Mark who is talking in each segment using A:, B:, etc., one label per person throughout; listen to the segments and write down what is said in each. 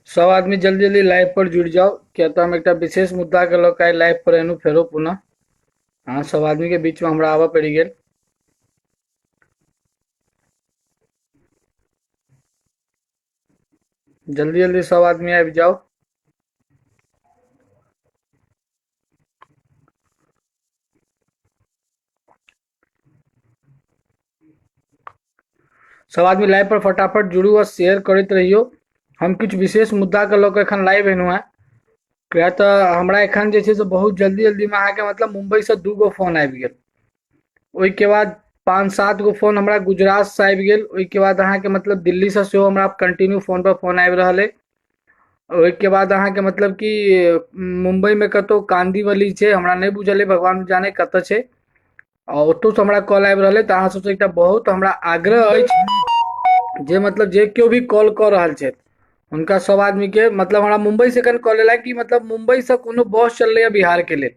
A: सब आदमी जल्दी जल्दी लाइव पर जुड़ जाओ। क्या तो हम एक विशेष मुद्दा के लऽ के लाइव पर एनु फेरो पुनः। हाँ, सब आदमी के बीच में हमरा आवा पड़ी गेल। जल्दी जल्दी सब आदमी आबि जाओ। सब आदमी लाइव पर फटाफट जुड़ू और शेयर करते रहियो। हम कुछ विशेष मुद्दा के लऽ के एखन लाइव एनु है। क्या तो हमरा एखन जे छै से बहुत जल्दी जल्दी में अहाँके मतलब मुंबई से 2 गो फोन आबि गेल। ओहिके बाद 5-7 गो फोन हमरा गुजरात से आबि गेल। ओहिके बाद अहाँके मतलब दिल्ली से सेहो हमरा कंटिन्यू फोन पर फोन आबि रहल है। ओहिके बाद अहाँके मतलब कि मुंबई में कतौ कांदीवली छै, हमरा नहीं बुझल है, भगवान जाने कतऽ छै। आ ओतौ से हमरा कॉल आबि रहल है। तऽ अहाँ सबसे एकटा बहुत हमरा आग्रह अछि जे मतलब जे केओ भी कॉल कऽ रहल छै हुनका सब आदमी के मतलब हमरा मुंबई से एखन कॉल एला कि मतलब मुंबई से कोनो बस चललै बिहार के लेल।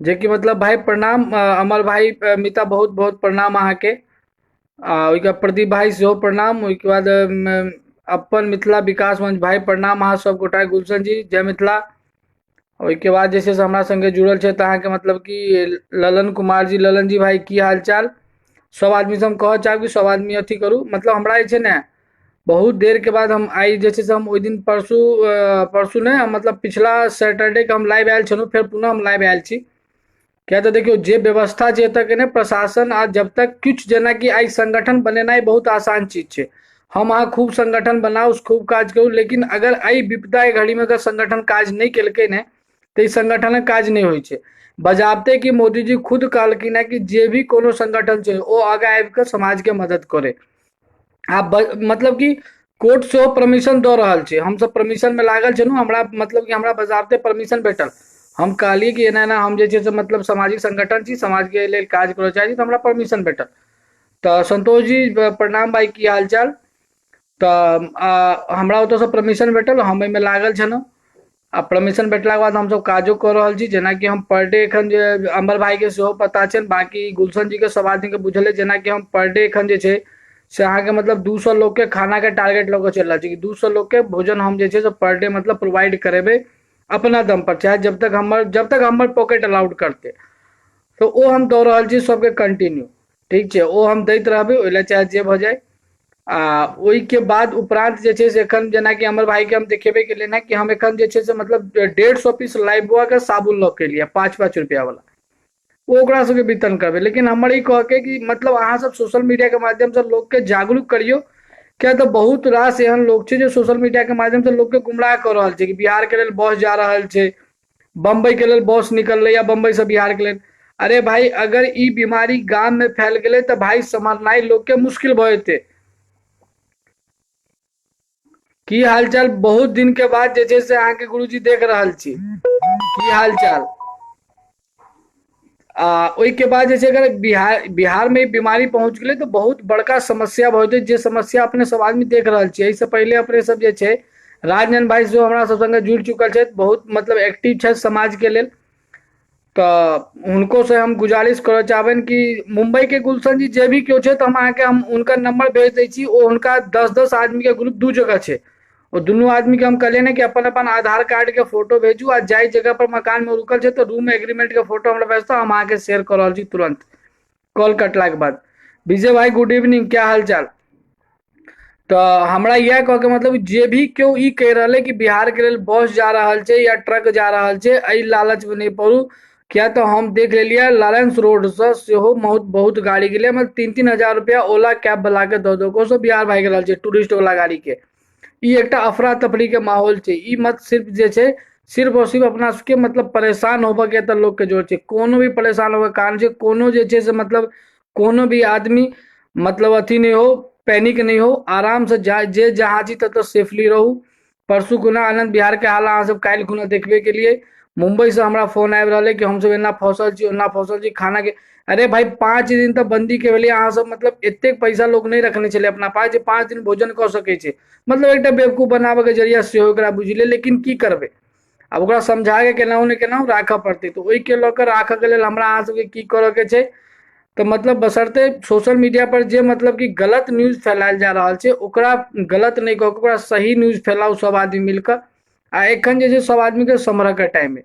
A: जे कि मतलब भाई प्रणाम, अमर भाई, मिता बहुत बहुत प्रणाम अहाँके। ओहिके बाद प्रदीप भाई सेहो प्रणाम। ओहिके बाद अपन मिथिला विकास मंच भाई प्रणाम अहाँ सब गोटा। गुलशन जी जय मिथिला। ओहिके बाद जे छै से हमरा संगे जुड़ल छै तऽ अहाँके मतलब कि ललन कुमार जी, ललन जी भाई की हाल चाल। सब आदमी से हम कहऽ चाहब कि सब आदमी अथी करू। मतलब हमरा जे छै ने बहुत देर के बाद हम आई जे छै से हम ओहि दिन परसू परसू ने मतलब पिछला सैटरडे के हम लाइव आयल छलहुँ, फेर पुनः हम लाइव आयल छी। क्या तो देखियो जे व्यवस्था जे तक ने प्रशासन आ जब तक कुछ जेना कि आई संगठन बनेनाइ बहुत आसान चीज छै। हम अहाँ खूब संगठन बनाउ, खूब काज करू, लेकिन अगर आई विपदा के घड़ी में अगर संगठन काज नहीं केलकै ने तो ई संगठनक काज नहीं होइ छै। बजाबते कि मोदी जी खुद कहलखिन है कि जे भी कोनो संगठन छै ओ आगे आबि कऽ समाज के मदद करे। मतलब कि कोर्ट सेहो परमिशन दऽ रहल छै। हम सब परमिशन में लागल छलहुँ, हमरा मतलब कि हमरा बजाबते परमिशन भेटल। हम कहलिए कि एना एना हम जे छै से मतलब सामाजिक संगठन छी, समाज के लेल काज करऽ चाहै छी, तऽ हमरा परमिशन भेटल। तऽ संतोष जी प्रणाम भाई की हाल चाल। तऽ हमरा ओतऽसँ परमिशन भेटल, हम एहिमे लागल छलहुँ। आ परमिशन भेटलाक बाद हमसब काजो कऽ रहल छी। जेना कि हम पर डे एखन जे अमर भाई के सेहो पता छै, बाकी गुलशन जी के सब आदमी के बुझल है। जेना कि हम पर डे एखन जे छै से अहाँके मतलब 200 लोग के खाना के टारगेट लऽ के चल रहल छी कि 200 लोग के भोजन हम जे छै से पर डे मतलब प्रोवाइड करेबै अपना दम पर, चाहे जब तक हमर पॉकेट अलाउड करते। तो ओ हम दऽ रहल छी सबके कंटिन्यू। ठीक छै, ओ हम दैत रहबै, ओहि लए चाहे जे भऽ जाय। ओहिके बाद उपरांत जे छै से एखन जेना कि अमर भाई के हम देखेबे केलियनि है कि हम एखन जे छै से मतलब 150 पीस लाइफ बॉय के साबुन लऽ के एलियै 5-5 रुपया वाला। वो ओकरा सबके वितरण करबै। लेकिन हमर ई कह के कि मतलब अहाँ सब सोशल मीडिया के माध्यम से लोग के जागरूक करियो। क्या तो बहुत रास एहन लोग छै जो सोशल मीडिया के माध्यम से लोग के गुमराह कर रहल छै कि बिहार के लेल बस जा रहल छै, बम्बई के लेल बस निकललै या बम्बई से बिहार के लेल। अरे भाई अगर ई बीमारी गाम में फैल गेलै तऽ भाई समझनाइ लोग के मुश्किल भऽ जेतै। की हाल चाल, बहुत दिन के बाद जे छै से अहाँके गुरुजी देख रहल छी। की हाल चाल। ओहिके बाद जे छै अगर बिहार में बीमारी पहुंच गेलै तऽ बहुत बड़का समस्या भऽ जेतै, जे समस्या अपने सब आदमी देख रहल छियै। एहिसँ पहिले अपने सब जे छै राजनंदन भाई सेहो हमरा सब संगे जुड़ि चुकल छथि, बहुत मतलब एक्टिव छथि समाज के लेल। तऽ हुनको से हम गुजारिश करऽ चाहबनि कि मुंबई के गुलशन जी जे भी केओ छै तऽ हम हुनकर नंबर भेज दै छी। ओ हुनका 10-10 आदमी के ग्रुप दू जगह छै। ओ दुनू आदमी के हम कहलियनि कि अपन अपन आधार कार्ड के फोटो भेजू, आ जाहि जगह पर मकान में रुकल छै तऽ रूम एग्रीमेंट के फोटो हमरा भेजता, हम अहाँके शेयर कर रहल छी तुरंत कॉल कटला के बाद। विजय भाई गुड इवनिंग, क्या हाल चाल। तऽ हमरा इएह कह के मतलब जे भी केओ ई कहि रहल है कि बिहार के लेल बस जा रहल छै या ट्रक जा रहल छै, एहि लालच में नहीं पड़ू। किया तो हम देख लेलियै लारेंस रोड से सेहो बहुत बहुत गाड़ी गेलै, मतलब 3-3 हजार रुपया ओला कैब वाला के दऽ दो सब बिहार भाग रहल छै टूरिस्ट वाला गाड़ी के। ई एकटा अफरा तफरी के माहौल छै। ई मत सिर्फ जे छै सिर्फ और सिर्फ अपना सबके मतलब परेशान होबऽ के तऽ लोग के जोर छै। कोनो भी परेशान होबऽ के कारण छै, कोनो जे छै से मतलब कोनो भी आदमी मतलब अथी नहीं हो, पैनिक नहीं हो, आराम से जे जहाँ छी ततऽ सेफली रहू। परसू खुना आनंद बिहार के हाल अहाँ सब काल्हि खुना देखबे के लिए। मुंबई से हमरा फोन आबि रहल है कि हम सब एना फंसल छी ओना फंसल छी खाना के। अरे भाई 5 दिन तक बंदी के भेलियै, अहाँ सब मतलब एतेक पैसा लोग नहीं रखने छलै अपना पास जे 5 दिन भोजन कऽ सकै छै। मतलब एकटा बेवकूफ बनाबे के जरिया सेहो एकरा बुझले, लेकिन की करबै। आब ओकरा समझा के केनाहू ने केनाहू राखऽ पड़तै। तऽ ओहि के लऽ कऽ राखऽ के लेल हमरा अहाँ सबके की करऽ के छै, तो मतलब बशर्ते सोशल मीडिया पर जे मतलब कि गलत न्यूज फैलायल जा रहा है ओकरा गलत नहीं कह के ओकरा सही न्यूज फैलाओ सब आदमी मिलकर। आ एखन जे छै सब आदमी के समरह के टाइम है,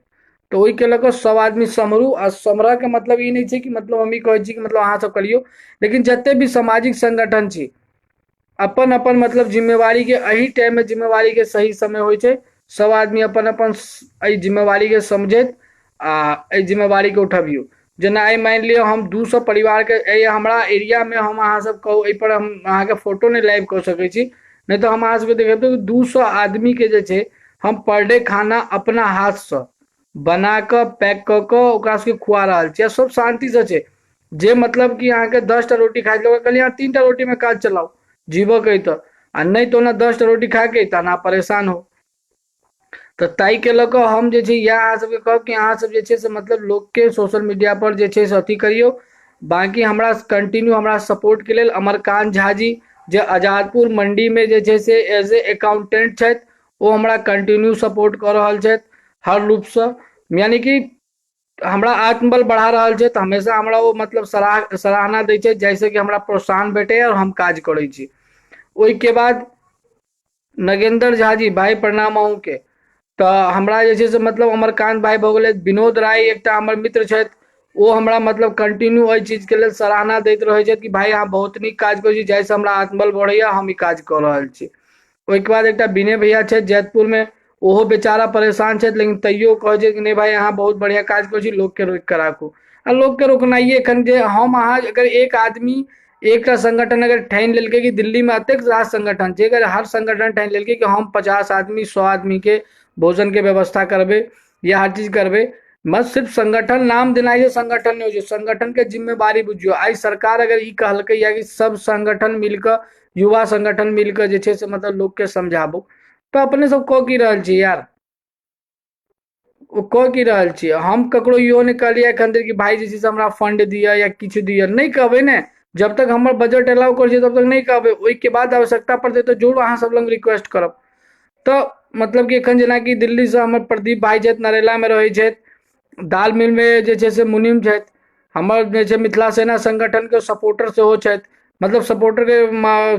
A: तो ओहि के लऽ कऽ सब आदमी समरू। आ समरह के मतलब ई नहीं छै कि मतलब हम ई कहै छी कि मतलब अहाँ सब करियो, लेकिन जते भी सामाजिक संगठन छै अपन अपन मतलब जिम्मेवारी के एही टाइम में जिम्मेवारी के सही समय होइ छै। सब आदमी अपन अपन एहि जिम्मेवारी के समझैत आ एहि जिम्मेवारी के उठबियो। जेना आई मान लियो हम 200 परिवार के हमरा एरिया में हम अहाँ सब कहू एहि पर हम अहाँ के फोटो नहीं लाइव कऽ सकै छी, नहीं तो हम अहाँ सबके देखेबै 200 आदमी के जे छै हम पर डे खाना अपना हाथ से बना कऽ पैक कऽ कऽ ओकरा सबके खुआ रहल छी। सब शांति से छै। जे मतलब कि अहाँ के 10 टा रोटी खाइ लोग कहलिए अहाँ 3 टा रोटी में काज चलाओ जीवो के तो, आ नहीं तो ना 10 टा रोटी खा के ता ना परेशान हो। तो ताई के लऽ कऽ हम जे छै इएह अहाँ सबके कहब कि अहाँ सब जे छै से मतलब लोग के सोशल मीडिया पर जे छै से अथी करियो। बाकी हमरा कंटिन्यू हमरा सपोर्ट के लेल अमरकांत झा जी जे आजादपुर मंडी में जे छै से एज ए अकाउंटेंट छथि, ओ हमरा कंटिन्यू सपोर्ट कऽ रहल छथि हर रूप से। यानी कि हमरा आत्मबल बढ़ा रहल छै, तऽ हमेशा हमरा ओ मतलब सराहना दै छै जैसे कि हमरा प्रोत्साहन भेटे और हम काज करै छी। ओहि के बाद नगेंद्र झा जी भाई प्रणाम अहूँ के। तो हमरा जे छै से मतलब अमरकांत भाई भऽ गेलै, विनोद राय एकटा हमर मित्र छथि, ओ हमरा मतलब कंटिन्यू एहि चीज के लेल सराहना दैत रहै छथि कि भाई अहाँ बहुत नीक काज करै छी, जाहिसँ हमरा आत्मबल बढ़ैया, हम ई काज कऽ रहल छी। ओहिके बाद एकटा विनय भैया छथि जैतपुर में, ओहो बेचारा परेशान छथि लेकिन तैयो कहै छै कि नहीं भाई अहाँ बहुत बढ़िया काज करै छी, लोग के रोकि के राखू। आ लोग के रोकनाइए एखन जे हम अहाँ अगर एक आदमी एकटा संगठन अगर ठानि लेलकै कि दिल्ली में अतेक रास संगठन छै, अगर हर संगठन ठानि लेलकै कि हम 50 आदमी 100 आदमी के भोजन के व्यवस्था करबै या हर चीज करबै, बस सिर्फ संगठन नाम देना है, संगठन नहीं हो, संगठन के जिम्मेवारी बुझियो। आई सरकार अगर ई कहलकै या कि सब संगठन मिलकर युवा संगठन मिलकर जे छै से मतलब लोग के समझाबू, तो अपने सब कऽ की रहल छी यार, ओ कऽ की रहल छियै। हम ककरो इहो नहि कहलियै एखन धरि कि भाई जे छै से हमरा फंड दिअ या किछु दिअ, नहीं कहबै ने। जब तक हमर बजट अलाउ करै छै तब तक नहीं कहबै, ओहिके बाद आवश्यकता पड़तै तऽ जरूर अहाँ सब लग रिक्वेस्ट करब। तो मतलब कि एखन जेनाकि दिल्ली से हमर प्रदीप भाई छथि, नरेला में रहै छथि, दाल मिल में जे छै से मुनीम छथि, हमर जे छै मिथिला सेना संगठन के सपोर्टर सेहो छथि, मतलब सपोर्टर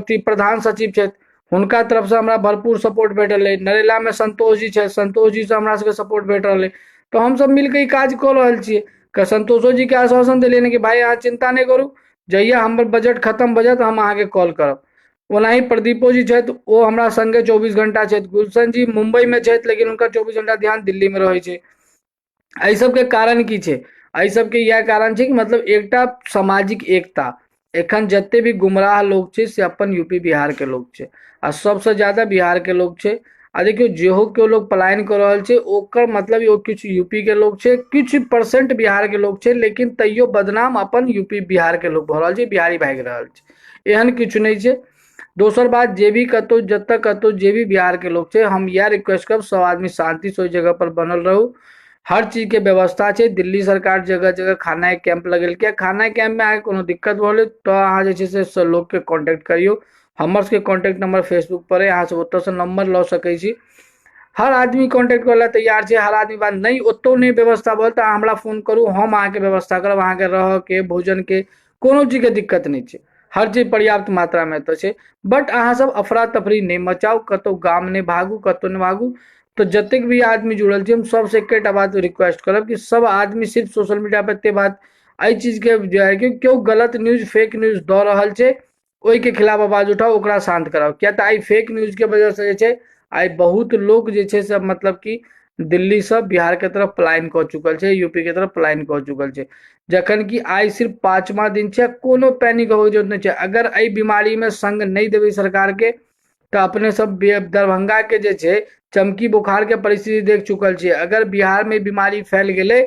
A: के प्रधान सचिव छथि, हुनका तरफ से हमरा भरपूर सपोर्ट भेटल है। नरेला में संतोष जी छथि, संतोष जी से हमरा सबके सपोर्ट भेट रहल है। तो हम सब मिलकर ई काज कऽ रहल छियै। संतोषो जी के आश्वासन दिलियनि कि भाई अहाँ चिंता नहीं करू, जहिया हमर बजट खत्म भऽ जायत हम अहाँके कॉल करब। ओनाही प्रदीपो जी छथि, ओ हमरा संगे 24 घंटा छथि। गुलशन जी मुंबई में छथि लेकिन हुनकर 24 घंटा ध्यान दिल्ली में रहै छै। एहि सबके कारण की छै, एहि सबके इएह कारण छै कि मतलब एकटा सामाजिक एकता। एखन जते भी गुमराह लोग छै से अपन यूपी बिहार के लोग छै, आ सबसे ज्यादा बिहार के लोग छै। आ देखियो जेहो केओ लोग पलायन कर रहल छै ओकर मतलब ओ किछु यूपी के लोग छै, किछु परसेंट बिहार के लोग छै, लेकिन तैयो बदनाम अपन यूपी बिहार के लोग भऽ रहल छै, बिहारी भागि रहल छै। एहन किछु नहीं छै। दोसर बात, जे भी कतौ जतऽ कतौ जे भी बिहार के लोग छै, हम इएह रिक्वेस्ट करब सब आदमी शांति से ओहि जगह पर बनल रहू। हर चीज के व्यवस्था छै। दिल्ली सरकार जगह जगह खाना के कैंप लगेलकै, खाना के कैंप में अहाँके कोनो दिक्कत भेल तो अहाँ जे छै से लोग के कांटेक्ट करियो। हमर सबके कांटेक्ट नंबर फेसबुक पर है, अहाँ सब ओतऽ से नंबर लऽ सकै छी। हर आदमी कांटेक्ट करे ला तैयार छै, हर आदमी बात नहीं ओतौ नहीं व्यवस्था भेल तऽ हमरा फोन करू, हम अहाँके व्यवस्था करब। अहाँके रह के भोजन के कोनो चीज के दिक्कत नहीं छै, हर चीज पर्याप्त मात्रा में एतऽ छै। बट अहाँ सब अफरा तफरी नहीं मचाउ, कतौ गाम नहीं भागू, कतौ नहीं भागू। तो जतेक भी आदमी जुड़ल छै हम सबसे एकेटा बात रिक्वेस्ट करब कि सब आदमी सिर्फ सोशल मीडिया पर एते बात एहि चीज के जो है कि केओ गलत न्यूज फेक न्यूज दऽ रहल छै ओहि के खिलाफ आवाज उठाउ, ओकरा शांत कराउ। किया तऽ आई फेक न्यूज के वजह से जे छै आई बहुत लोग जे छै से मतलब कि दिल्ली से बिहार के तरफ पलायन कऽ चुकल छै, यूपी के तरफ पलायन कऽ चुकल छै। जखन कि आई सिर्फ 5वां दिन छै, कोनो पैनिक होबे के जरूरत नहीं छै। अगर एहि बीमारी में संग नहीं देबै सरकार के तऽ अपने सब दरभंगा के जे छै चमकी बुखार के परिस्थिति देख चुकल छियै। अगर बिहार में बीमारी फैल गेलै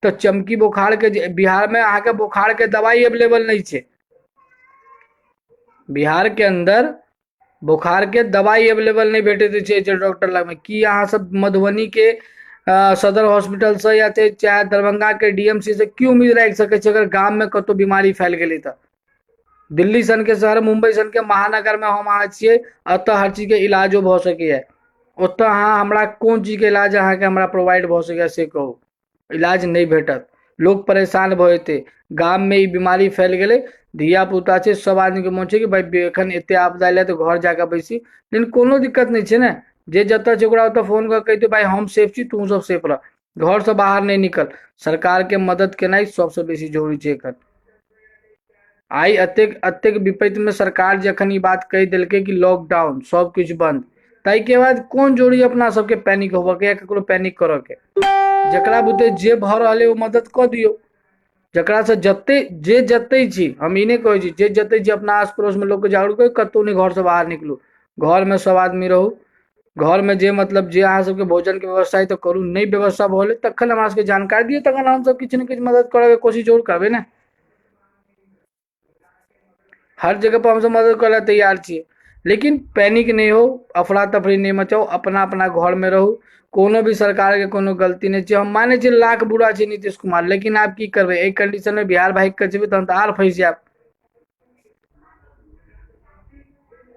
A: तो चमकी बुखार के बिहार में अहाँके बुखार के दवाई अवेलेबल नहीं छै। बिहार के अंदर बुखार के दवाई अवेलेबल नहीं भेटैत छै डॉक्टर लग में। की अहाँ सब मधुबनी के सदर हॉस्पिटल से या चाहे दरभंगा के डीएमसी से की उम्मीद राखि सकै छै अगर गाम में कतौ बीमारी फैल गेलै तऽ? दिल्ली सन के शहर, मुंबई सन के महानगर में हम अहाँ छियै, एतऽ हर चीज के इलाजो भऽ सकैए। ओतऽ अहाँ हमरा कोन चीज के इलाज अहाँके हमरा प्रोवाइड भऽ सकैए से कहू, इलाज नहीं भेटत। लोग परेशान भए थे। गाम में ई बीमारी फैल गए, धिया पुता छै सब आदमी के मन छै कि भाई एखन एते आपदा एले तो घर जाके बैसी, लेकिन कोनो दिक्कत नहीं छै ने। जे जतऽ छै ओकरा ओतऽ फोन कर कहिते भाई हम सेफ छी, तू सब सेफ रह, घर से बाहर नहीं निकल। सरकार के मदद केनाइ सबसे बेसी जरूरी छै एखन। आई अतेक अतेक विपत्ति में सरकार जखन ई बात कहि देलकै कि लॉकडाउन सब कुछ बंद, ताई के बाद कोन जोड़ी अपना सबके पैनिक होबऽ के या ककरो पैनिक करऽ के। जकरा बुते जे भऽ रहल है वो मदद कऽ दियौ। जकरा से जते जे जते छी, हम ई नहीं कहै छी, जे जते छी अपना आस पड़ोस में लोग के जागरूक करू, कतौ नहीं घर से बाहर निकलू, घर में सब आदमी रहू। घर में जे मतलब जे अहाँ सबके भोजन के व्यवस्था है तो करू, नहीं व्यवस्था भले तखन हमरा सबके जानकारी दियौ, तखन हम सब किछु ने किछु मदद करऽ के कोशिश जरूर करबै ने। हर जगह पर हम सब मदद करे ला तैयार छियै, लेकिन पैनिक नहीं हो, अफरा तफरी नहीं मचाओ, अपना अपना घर में रहू। कोनो भी सरकार के कोनो गलती नहीं छै। हम माने छियै लाख बुरा छै नीतीश कुमार, लेकिन आब की करबै, एहि कंडीशन में बिहार भागि कऽ जेबै तहन तऽ आर फंसि जायब।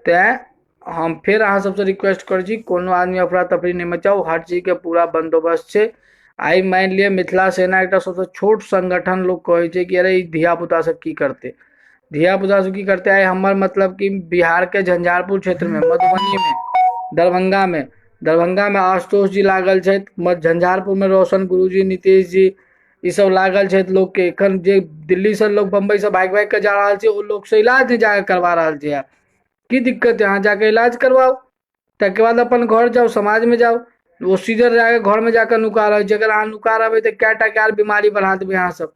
A: तैं हम फिर अहाँ सबसे रिक्वेस्ट करै छी, कोनो आदमी अफरा तफरी नहीं मचाओ, हर चीज के पूरा बंदोबस्त छै। आई मान लिअ मिथिला सेना एकटा सबसे छोट संगठन, लोग कहै छै कि अरे ई धिया पुता सब की करते, धिया पुता सब की करते। आइ हमर मतलब कि बिहार के झंझारपुर क्षेत्र में, मधुबनी में, दरभंगा में आशुतोष जी लागल छथि, झंझारपुर में रोशन गुरुजी, नीतीश जी, ई सब लागल छथि। लोग के एखन जे दिल्ली से लोग बम्बई से भागि भागि के जा रहल छै, ओ लोग से इलाज नहीं जाके करवा रहल छै। यार की दिक्कत है, अहाँ जाके इलाज करवाओ, तक बाद अपन घर जाओ, समाज में जाओ। वो सीधे जाके घर में जाकर नुका रहे छै। अगर अहाँ नुका रहबै तो कैटा क्या बीमारी बढ़ा देबै अहाँ सब।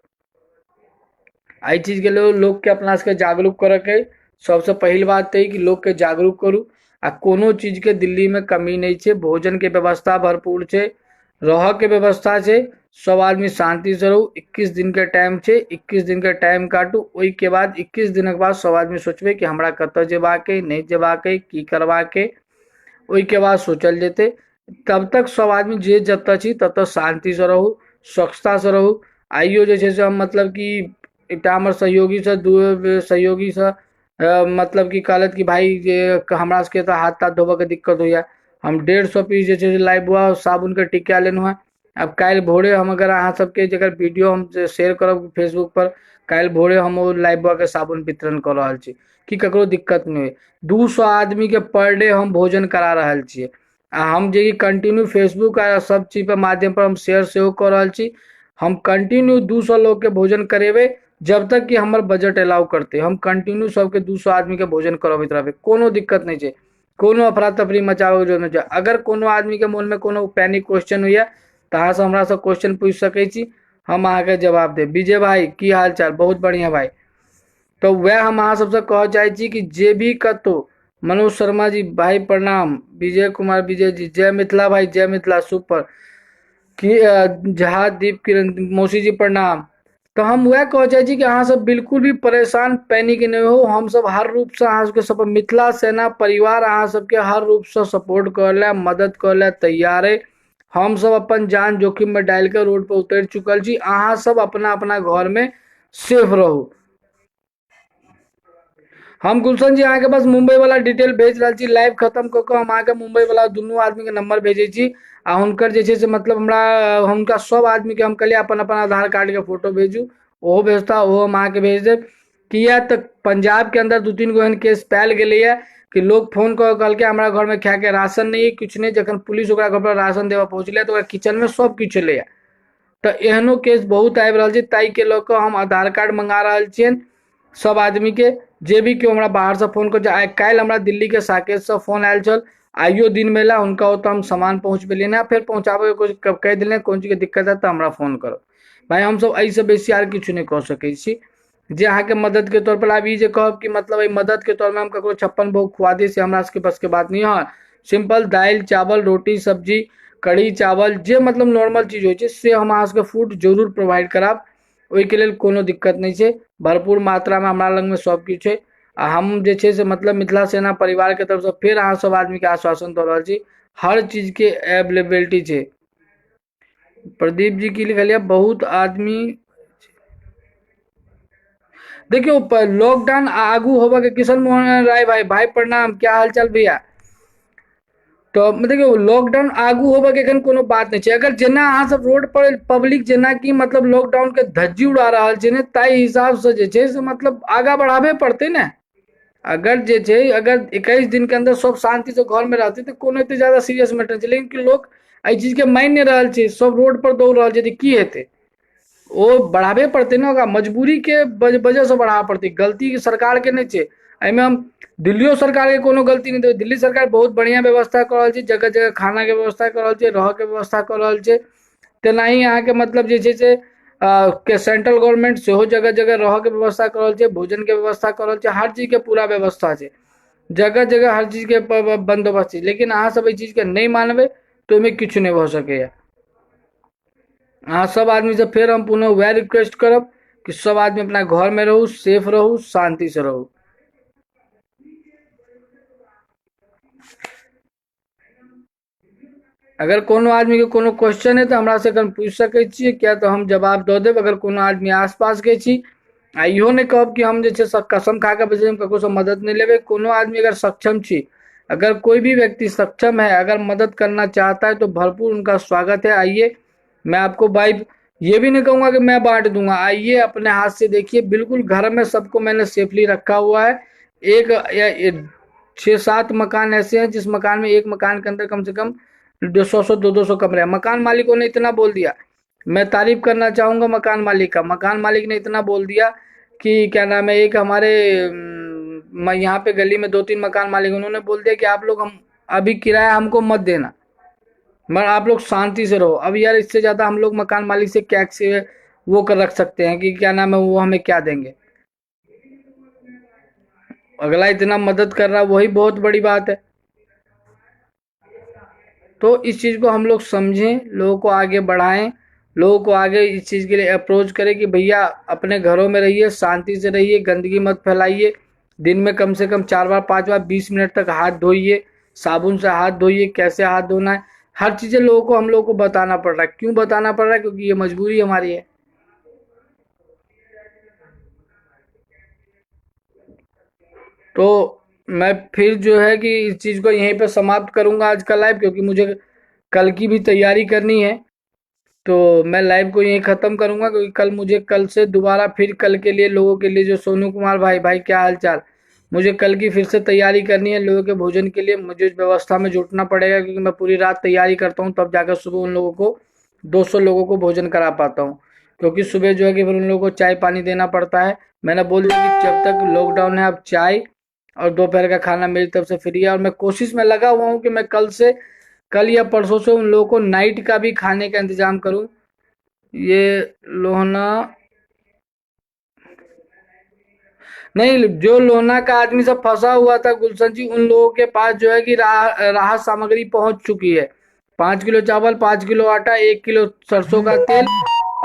A: एहि चीज के लिए लोग के अपना सबके जागरूक करे के, सबसे पहिल बात है कि लोग के जागरूक करू। आ कोनो चीज के दिल्ली में कमी नहीं छै, भोजन के व्यवस्था भरपूर छै, रह के व्यवस्था छै। सब आदमी शांति से रहू। 21 दिन के टाइम छै, 21 दिन के टाइम काटू, ओहि के बाद 21 दिन के बाद सब आदमी सोचबे कि हमरा कतऽ जेबाक है, नहीं जेबाक है, की करबाक है, ओहि के बाद सोचल जेतै। तब तक सब आदमी जे जतऽ छी ततऽ शांति से रहू, स्वच्छता से रहू। आइयो जे छै से हम मतलब कि एकटा हमर सहयोगी से सहयोगी से मतलब कि कहलत कि भाई जे हमरा सबके तऽ हाथ ताथ धोबऽ के दिक्कत होइया, हम 150 पीस जे छै से लाइफबॉय साबुन के टिकिया लेलहुँ हैं। अब काल्हि भोरे हम अगर अहाँ सबके जकर वीडियो हम शेयर करब फेसबुक पर, काल्हि भोरे हम ओ लाइफबॉय के साबुन वितरण कर रहल छी कि ककरो दिक्कत नहीं हो। 200 आदमी के पर डे हम भोजन करा रहल छियै। आ हम जे कंटिन्यू फेसबुक आ सब चीज पर माध्यम पर हम शेयर सेहो कऽ रहल छी। हम कंटिन्यू 200 लोग के भोजन करेबे, जब तक कि हमर बजट अलाउ करते हम कंटिन्यू सबके 200 आदमी के भोजन करबैत रहबै, कोनो दिक्कत नहीं छै। कोनो अफरा तफरी मचाबे के जरूरत नहीं छै। अगर कोनो आदमी के मन में कोनो पैनिक क्वेश्चन होइया तऽ अहाँ से हमरा से क्वेश्चन पूछ सकै छी, हम अहाँ के जवाब देब। विजय भाई की हाल चाल, बहुत बढ़िया भाई। तो वह हम अहाँ सबसे कह चाहे छी कि जे भी कतो, मनोज शर्मा जी भाई प्रणाम, विजय कुमार विजय जी जय मिथिला भाई, जय मिथिला सुपर की जहाज दीप किरण मौसी जी प्रणाम। तो हम वह कह चाहे छी कि अहाँ सब बिल्कुल भी परेशान पैनिक नहीं हो। हम सब हर रूप से अहाँ सबके सब मिथिला सेना परिवार अहाँ सबके हर रूप से सपोर्ट कर ले, मदद कर ले तैयार है। हम सब अपन जान जोखिम में डाल के रोड पर उतर चुकल छी। अहाँ सब अपना अपना घर में सेफ रहू। हम गुलशन जी अहाँ के बस मुंबई वाला डिटेल भेज रहा छी, लाइव खत्म कऽ के हम अहाँ के मुंबई वाला दुनू आदमी के नंबर भेजे छी। आ हुनकर जे छै से मतलब हमरा हुनका सब आदमी के हम कहलिए अपन अपन आधार कार्ड के फोटो भेजू, ओहो भेजता, ओहो हम अहाँ के भेज देब। किया तऽ पंजाब के अंदर 2-3 गो एहन केस पायल गेलै है कि लोग फोन कऽ के कहलकै हमरा घर में खाए के राशन नहीं है, कुछ नहीं। जखन पुलिस ओकरा घर पर राशन देवा पहुंचले तो ओकरा किचन में सब किछु एलै है। तो एहनो केस बहुत आबि रहल छै, ताई के लऽ कऽ हम आधार कार्ड मंगा रहल छियनि सब आदमी के। जे भी केओ हमरा बाहर से फोन कर, आइ काल्हि हमरा दिल्ली के साकेत से फोन आयल छल, आइयो दिन में हुनका ओतऽ हम सामान पहुँचबेलियनि, फिर पहुँचाबे के कहि देलियनि कोन चीज के दिक्कत है तो हमरा फोन करब। भाई हम सब एहि से बेसी आर किछु नहीं कह सकै छी। जे अहाँ के मदद के तौर पर आब ई जे कहब कि मतलब एहि मदद के तौर में हम ककरो 56 भोग खुआ दी, से हमरा सबके बस के बात नहीं है। सिंपल दाल चावल रोटी सब्जी कढ़ी चावल जे मतलब नॉर्मल चीज होइ छै से हम अहाँ सबके फूड जरूर प्रोवाइड कराब। ओहिके लेल कोनो दिक्कत नहीं छै, भरपूर मात्रा में हमरा लग में सब किछु छै। आ हम जे छै से मतलब मिथिला सेना परिवार के तरफ से फिर अहाँ सब आदमी के आश्वासन दऽ रहल छी, हर चीज के अवेलेबिलिटी छै। प्रदीप जी की लिखलिए बहुत आदमी, देखियो लॉकडाउन आगू होबे के, किशन मोहन राय भाई भाई प्रणाम, क्या हाल चाल भैया। तो देखियो लॉकडाउन आगू होबे के एखन कोनो बात नहीं छै। अगर जेना अहाँ सब रोड पर पब्लिक जेना कि मतलब लॉकडाउन के धज्जी उड़ा रहल छै ने, ताहि हिसाब से जे छै से मतलब आगा बढ़ाबे पड़तै ने। अगर जे छै अगर 21 दिन के अंदर सब शांति से घर में रहते तो कोनो एते ज्यादा सीरियस मैटर छै, लेकिन कि लोग एहि चीज के मानि नहीं रहल छै, सब रोड पर दौड़ रहल छै तऽ की हेतै। वो बढ़ाबे पड़ते ना, ओकरा मजबूरी के वजह से बढ़ाबे पड़ते, गलती सरकार के नहीं छै। एहिमे हम दिल्लियो सरकार के कोनो गलती नहीं देबै, दिल्ली सरकार बहुत बढ़िया व्यवस्था कर रहल छै, जगह जगह खाना के व्यवस्था कर रहल छै, रह के व्यवस्था कर रहल छै। तेनाही अहाँ के मतलब जे छै से के सेंट्रल गवर्नमेंट सेहो जगह जगह रह के व्यवस्था कर रहल छै, भोजन के व्यवस्था कर रहल छै, हर चीज के पूरा व्यवस्था छै, जगह जगह हर चीज के बंदोबस्त छै। लेकिन अहाँ सब एहि चीज के नहीं मानबे तो ओहिमे किछु नहीं भ सकैया। अहाँ सब आदमी से फिर हम पुनः वह रिक्वेस्ट करब कि सब आदमी अपना घर में रहू, सेफ रहू, शांति से रहू। अगर कोनो आदमी के कोनो क्वेश्चन है तो हमरा से कन पूछ सकै छियै, किया तो हम जवाब दऽ देब। अगर कोनो आदमी आसपास के छी आ इहो नहीं कहब कि हम जे छै से कसम खा के बजे ककरो से मदद नहीं लेबै। कोनो आदमी अगर सक्षम छी, अगर कोई भी व्यक्ति सक्षम है, अगर मदद करना चाहता है तो भरपूर उनका स्वागत है। आइए, मैं आपको भाई ये भी नहीं कहूंगा कि मैं बांट दूंगा, आइए अपने हाथ से देखिए। बिल्कुल घर में सबको मैंने सेफली रखा हुआ है। एक या 6-7 मकान ऐसे हैं जिस मकान में एक मकान के अंदर कम से कम 200-200 कमरे हैं। मकान मालिकों ने इतना बोल दिया, मैं तारीफ करना चाहूंगा मकान मालिक का। मकान मालिक ने इतना बोल दिया कि क्या नाम है, एक हमारे यहाँ पे गली में 2-3 मकान मालिक, उन्होंने बोल दिया कि आप लोग हम अभी किराया हमको मत देना, मगर आप लोग शांति से रहो। अब यार इससे ज्यादा हम लोग मकान मालिक से क्या से वो कर रख सकते हैं कि क्या नाम है वो हमें क्या देंगे। अगला इतना मदद कर रहा है वही बहुत बड़ी बात है। तो इस चीज को हम लोग समझें, लोगों को आगे बढ़ाएं, लोगों को आगे इस चीज के लिए अप्रोच करें कि भैया अपने घरों में रहिए, शांति से रहिए, गंदगी मत फैलाइए। दिन में कम से कम 4 बार 5 बार 20 मिनट तक हाथ धोइए, साबुन से हाथ धोइए, कैसे हाथ धोना है, हर चीजें लोगों को हम लोगों को बताना पड़ रहा है। क्यों बताना पड़ रहा है? क्योंकि ये मजबूरी हमारी है। तो मैं फिर जो है कि इस चीज को यहीं पे समाप्त करूंगा आज का लाइव, क्योंकि मुझे कल की भी तैयारी करनी है। तो मैं लाइव को यहीं खत्म करूंगा, क्योंकि कल मुझे कल से दोबारा फिर कल के लिए लोगों के लिए, जो सोनू कुमार भाई, भाई क्या हाल चाल, मुझे कल की फिर से तैयारी करनी है लोगों के भोजन के लिए। मुझे इस व्यवस्था में जुटना पड़ेगा, क्योंकि मैं पूरी रात तैयारी करता हूँ, तब जाकर सुबह उन लोगों को 200 लोगों को भोजन करा पाता हूँ। क्योंकि सुबह जो है कि फिर उन लोगों को चाय पानी देना पड़ता है। मैंने बोल दिया कि जब तक लॉकडाउन है अब चाय और दोपहर का खाना मेरी तरफ से फ्री है। और मैं कोशिश में लगा हुआ हूँ कि मैं कल या परसों से उन लोगों को नाइट का भी खाने का इंतजाम करूँ। ये लोहना नहीं, जो लोहना का आदमी सब फंसा हुआ था गुलशन जी, उन लोगों के पास जो है कि राहत सामग्री पहुंच चुकी है। 5 किलो चावल, 5 किलो आटा, 1 किलो सरसों का तेल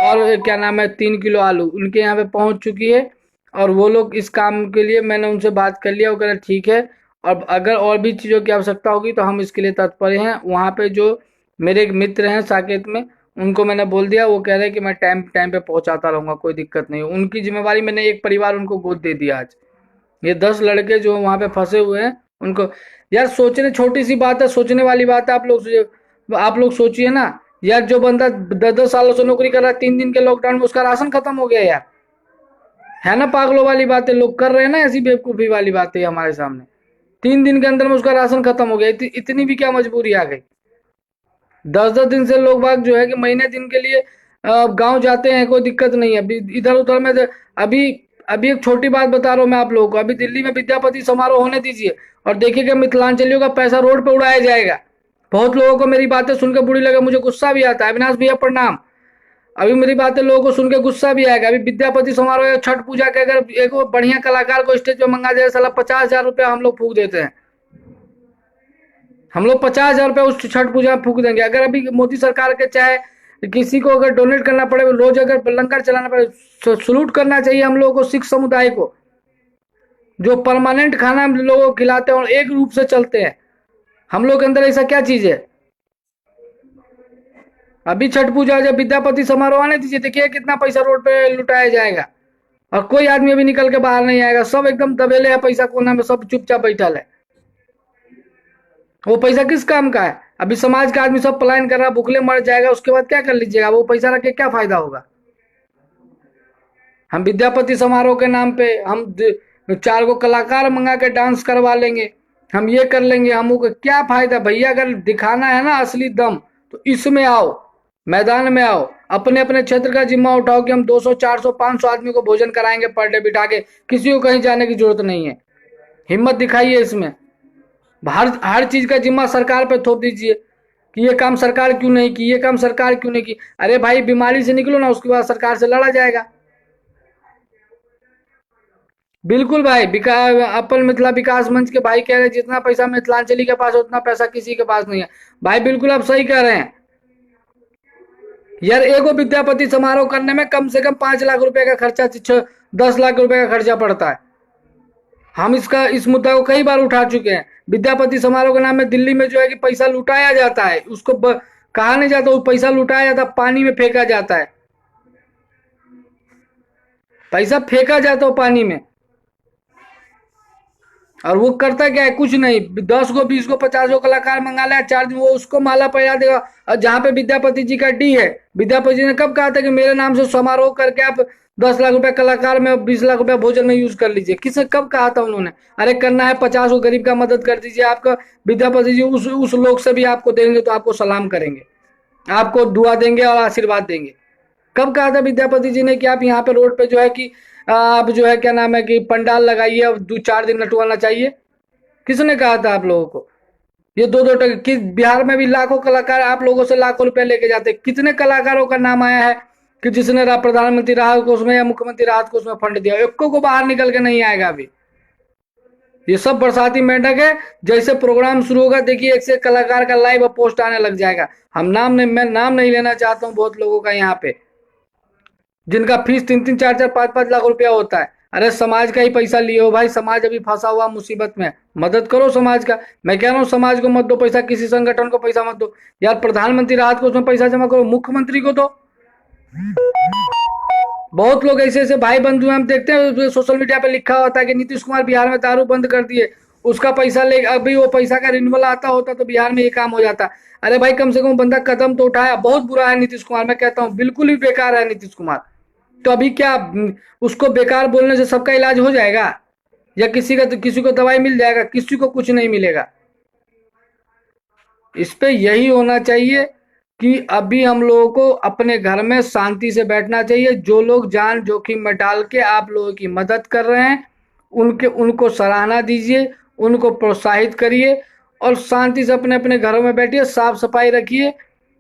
A: और क्या नाम है 3 किलो आलू उनके यहाँ पे पहुंच चुकी है। और वो लोग इस काम के लिए, मैंने उनसे बात कर लिया, वो कह रहे ठीक है। और अगर और भी चीज़ों की आवश्यकता होगी तो हम इसके लिए तत्पर हैं। वहाँ पे जो मेरे एक मित्र हैं साकेत में, उनको मैंने बोल दिया, वो कह रहे हैं कि मैं टाइम टाइम पे पहुंचाता रहूंगा, कोई दिक्कत नहीं। उनकी जिम्मेवारी मैंने एक परिवार उनको गोद दे दिया आज। ये 10 लड़के जो वहां पे फंसे हुए हैं उनको, यार सोचने, छोटी सी बात है, सोचने वाली बात है। आप लोग सोचिए ना यार, जो बंदा 10-10 सालों से नौकरी कर रहा है, 3 दिन के लॉकडाउन में उसका राशन खत्म हो गया यार। है ना पागलों वाली बातें लोग कर रहे हैं ना, ऐसी बेवकूफी वाली बातें हमारे सामने। 3 दिन के अंदर में उसका राशन खत्म हो गया। इतनी भी क्या मजबूरी आ गई? 10-10 दिन से लोग बाग जो है कि महीने दिन के लिए गांव जाते हैं, कोई दिक्कत नहीं है। अभी इधर उधर में अभी अभी एक छोटी बात बता रहा हूँ मैं आप लोगों को। अभी दिल्ली में विद्यापति समारोह होने दीजिए और देखिएगा मिथिलांचलियों का पैसा रोड पे उड़ाया जाएगा। बहुत लोगों को मेरी बातें सुनकर बुरी लगे, मुझे गुस्सा भी आता है। अविनाश भैया प्रणाम। अभी मेरी बातें लोगों को सुन के गुस्सा भी आएगा। अभी विद्यापति समारोह या छठ पूजा के अगर एक बढ़िया कलाकार को स्टेज पे मंगा जाए, साला 50,000 रुपया हम लोग फूक देते हैं। हम लोग 50,000 रुपया उस छठ पूजा में फूक देंगे। अगर अभी मोदी सरकार के चाहे किसी को अगर डोनेट करना पड़े, रोज अगर लंगर चलाना पड़े, सलूट करना चाहिए हम लोगों को, सिख समुदाय को, जो परमानेंट खाना हम लोगों को खिलाते हैं और एक रूप से चलते हैं। हम लोग के अंदर ऐसा क्या चीज है? अभी छठ पूजा जब विद्यापति समारोह आने दीजिए, देखिए कितना पैसा रोड पे लुटाया जाएगा और कोई आदमी अभी निकल के बाहर नहीं आएगा। सब एकदम दबेले है, पैसा कोना में सब चुपचाप बैठल है। वो पैसा किस काम का है? अभी समाज का आदमी सब पलायन कर रहा, भूखले मर जाएगा, उसके बाद क्या कर लीजिएगा? वो पैसा रख के क्या फायदा होगा? हम विद्यापति समारोह के नाम पे हम 4 गो कलाकार मंगा के डांस करवा लेंगे, हम ये कर लेंगे, हम क्या फायदा भैया? अगर दिखाना है ना असली दम, तो इसमें आओ, मैदान में आओ, अपने अपने क्षेत्र का जिम्मा उठाओ कि हम 200 400 500 आदमी को भोजन कराएंगे पर डे बिठा के, किसी को कहीं जाने की जरूरत नहीं है। हिम्मत दिखाइए इसमें। हर चीज का जिम्मा सरकार पे थोप दीजिए कि ये काम सरकार क्यों नहीं की, ये काम सरकार क्यों नहीं की। अरे भाई बीमारी से निकलो ना, उसके बाद सरकार से लड़ा जाएगा। बिल्कुल भाई, अपन मिथिला विकास मंच के भाई कह रहे हैं जितना पैसा मिथिलांचली के पास उतना पैसा किसी के पास नहीं है। भाई बिल्कुल आप सही कह रहे हैं यार। एगो विद्यापति समारोह करने में कम से कम 5 लाख रुपए का खर्चा, 10 लाख रुपए का खर्चा पड़ता है। हम इस मुद्दा को कई बार उठा चुके हैं। विद्यापति समारोह के नाम में दिल्ली में जो है कि पैसा लुटाया जाता है, उसको कहा नहीं जाता, वो पैसा लुटाया जाता, पानी में फेंका जाता है, पैसा फेंका जाता है पानी में। और वो करता क्या है? कुछ नहीं, 10 गो 20 गो 50 गो कलाकार मंगा लिया, 4 दिन वो उसको माला पहरा देगा। और जहां पे विद्यापति जी का डी है, विद्यापति जी ने कब कहा था कि मेरे नाम से समारोह करके आप 10 लाख रुपए कलाकार में 20 लाख रुपए भोजन में यूज कर लीजिए? किसने कब कहा था उन्होंने? अरे करना है 50 गो गरीब का मदद कर दीजिए। आपका विद्यापति जी उस लोग से भी आपको देंगे तो आपको सलाम करेंगे, आपको दुआ देंगे और आशीर्वाद देंगे। कब कहा था विद्यापति जी ने कि आप यहाँ पे रोड पे जो है कि आप जो है क्या नाम है कि पंडाल लगाइए, अब 2 4 दिन नटवाना चाहिए? किसने कहा था आप लोगों को? ये 2 2 टके कि बिहार में भी लाखों कलाकार आप लोगों से लाखों रुपए लेके जाते। कितने कलाकारों का नाम आया है कि जिसने प्रधानमंत्री राहत कोष में या मुख्यमंत्री राहत कोष में फंड दिया? एक को बाहर निकल के नहीं आएगा अभी। ये सब बरसाती मेंढक है। जैसे प्रोग्राम शुरू होगा देखिए, एक से कलाकार का लाइव पोस्ट आने लग जाएगा। मैं नाम नहीं लेना चाहता हूँ बहुत लोगों का यहाँ पे, जिनका फीस 3 3 4 4 5 5 लाख रुपया होता है। अरे समाज का ही पैसा लिए हो भाई, समाज अभी फंसा हुआ मुसीबत में, मदद करो समाज का। मैं कह रहा हूँ समाज को मत दो पैसा, किसी संगठन को पैसा मत दो यार। प्रधानमंत्री राहत कोष में पैसा जमा करो, मुख्यमंत्री को दो। बहुत लोग ऐसे ऐसे भाई बंधु हम देखते हैं सोशल मीडिया पे लिखा होता है कि नीतीश कुमार बिहार में दारू बंद कर दिए, उसका पैसा ले, अभी वो पैसा का रिन्यूअल आता होता तो बिहार में ये काम हो जाता। अरे भाई कम से कम बंदा कदम तो उठाया। बहुत बुरा है नीतीश कुमार, मैं कहता हूँ बिल्कुल ही बेकार है नीतीश कुमार। तो अभी क्या उसको बेकार बोलने से सबका इलाज हो जाएगा? या किसी को दवाई मिल जाएगा? किसी को कुछ नहीं मिलेगा। इस पे यही होना चाहिए कि अभी हम लोगों को अपने घर में शांति से बैठना चाहिए। जो लोग जान जोखिम में डाल के आप लोगों की मदद कर रहे हैं, उनको सराहना दीजिए, उनको प्रोत्साहित करिए और शांति से अपने अपने घरों में बैठिए, साफ सफाई रखिए,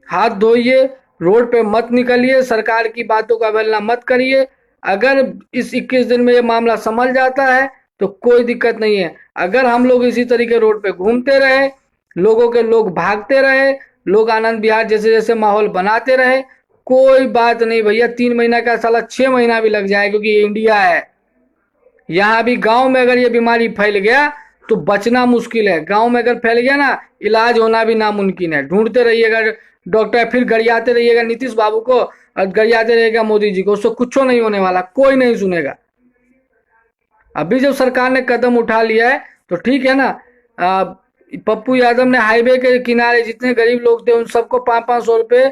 A: हाथ धोइए, रोड पे मत निकलिए, सरकार की बातों का अवहेलना मत करिए। अगर इस 21 दिन में ये मामला संभल जाता है तो कोई दिक्कत नहीं है। अगर हम लोग इसी तरीके रोड पे घूमते रहे, लोग भागते रहे, लोग आनंद विहार जैसे जैसे माहौल बनाते रहे, कोई बात नहीं भैया। 3 महीना का साला 6 महीना भी लग जाए, क्योंकि ये इंडिया है। यहाँ भी गांव में अगर ये बीमारी फैल गया तो बचना मुश्किल है। गांव में अगर फैल गया ना, इलाज होना भी नामुमकिन है। ढूंढते रहिएगा डॉक्टर, फिर गरियाते रहिएगा नीतीश बाबू को और गरियाते रहिएगा मोदी जी को, उससे कुछ नहीं होने वाला, कोई नहीं सुनेगा। अभी जब सरकार ने कदम उठा लिया है तो ठीक है ना। पप्पू यादव ने हाईवे के किनारे जितने गरीब लोग थे उन सबको 500 रुपए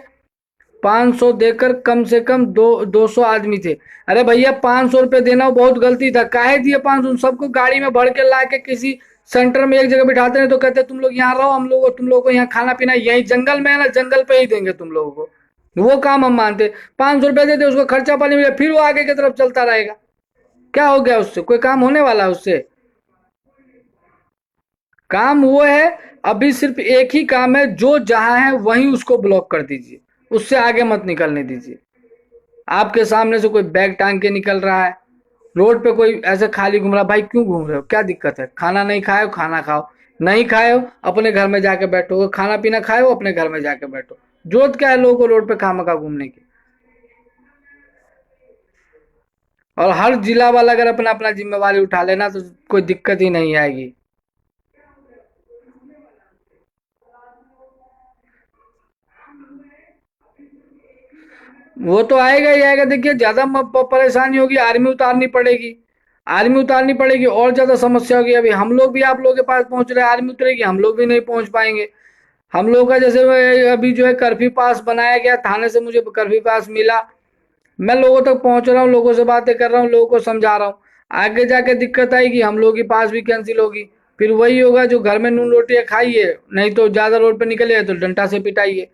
A: 500 देकर, कम से कम 200 आदमी थे। अरे भैया 500 रुपए देना बहुत गलती था। काहे दिए 500? उन सबको गाड़ी में भर के ला के किसी सेंटर में एक जगह बिठाते हैं तो कहते तुम लोग यहाँ रहो, तुम लोगों को यहाँ खाना पीना यही जंगल में है ना, जंगल पे ही देंगे तुम लोगों को। वो काम हम मानते। 500 रुपए देते, उसको खर्चा पानी मिले, फिर वो आगे की तरफ चलता रहेगा। क्या हो गया उससे? कोई काम होने वाला है उससे? काम वो है, अभी सिर्फ एक ही काम है, जो जहां है वहीं उसको ब्लॉक कर दीजिए, उससे आगे मत निकलने दीजिए। आपके सामने से कोई बैग टांग के निकल रहा है, रोड पे कोई ऐसे खाली घूम रहा, भाई क्यों घूम रहे हो? क्या दिक्कत है? खाना नहीं खाए हो, खाना खाओ। नहीं खाए हो, अपने घर में जाके बैठो। खाना पीना खाए हो, अपने घर में जाके बैठो। जरूरत क्या है लोगों को रोड पे खामखा घूमने की? और हर जिला वाला अगर अपना अपना जिम्मेवारी उठा लेना तो कोई दिक्कत ही नहीं आएगी। वो तो आएगा ही आएगा। देखिए ज्यादा परेशानी होगी, आर्मी उतारनी पड़ेगी। आर्मी उतारनी पड़ेगी, और ज्यादा समस्या होगी। अभी हम लोग भी आप लोगों के पास पहुंच रहे हैं, आर्मी उतरेगी, हम लोग भी नहीं पहुंच पाएंगे। हम लोग का जैसे अभी जो है कर्फ्यू पास बनाया गया, थाने से मुझे कर्फ्यू पास मिला, मैं लोगों तक पहुंच रहा हूँ, लोगों से बातें कर रहा हूँ, लोगों को समझा रहा हूँ। आगे जाके दिक्कत आएगी, हम लोग की पास भी कैंसिल होगी, फिर वही होगा जो घर में नून रोटियां खाइए, नहीं तो ज्यादा रोड पे निकले तो डंडा से पिटाइए।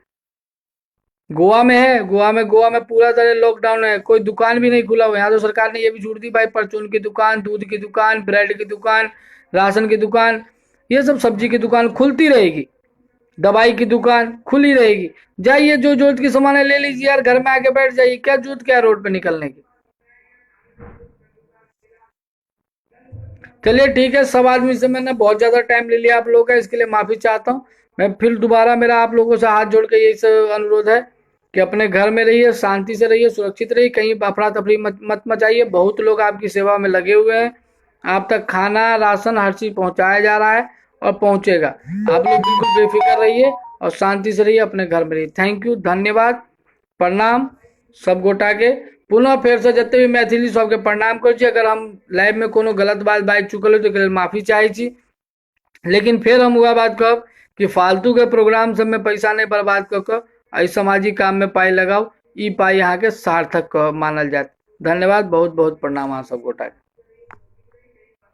A: गोवा में है, गोवा में पूरा तरह लॉकडाउन है, कोई दुकान भी नहीं खुला हुआ। यहाँ तो सरकार ने ये भी छूट दी भाई, परचून की दुकान, दूध की दुकान, ब्रेड की दुकान, राशन की दुकान, ये सब सब्जी की दुकान खुलती रहेगी, दवाई की दुकान खुली रहेगी। जाइए, जो जरूरत की सामान है ले लीजिए यार, घर में आके बैठ जाइए, क्या जरूरत क्या है रोड पे निकलने की। चलिए ठीक है, सब आदमी से मैंने बहुत ज्यादा टाइम ले लिया आप लोगों का, इसके लिए माफी चाहता हूँ। मैं फिर दोबारा, मेरा आप लोगों से हाथ जोड़ के यही सब अनुरोध है कि अपने घर में रहिए, शांति से रहिए, सुरक्षित रहिए, कहीं अफरा तफरी मत मचाइए। बहुत लोग आपकी सेवा में लगे हुए हैं, आप तक खाना, राशन, हर चीज पहुंचाया जा रहा है और पहुंचेगा। आप लोग बिल्कुल बेफिक्र रहिए और शांति से रहिए, अपने घर में रहिए। थैंक यू, धन्यवाद, प्रणाम सब गोटा के। पुनः फेर से जते भी मैथिली सबके प्रणाम कर छी। अगर हम लाइव में कोनो गलत बात बाजि चुकल हो तो माफी चाहे छी, लेकिन फिर हम वह बात कहब कि फालतू के प्रोग्राम सब में पैसा नहीं बर्बाद क के एहि सामाजिक काम में पाई लगाओ, ई पाई अहाँ के सार्थक मानल जात। धन्यवाद, बहुत बहुत प्रणाम अहाँ सब गोटा के।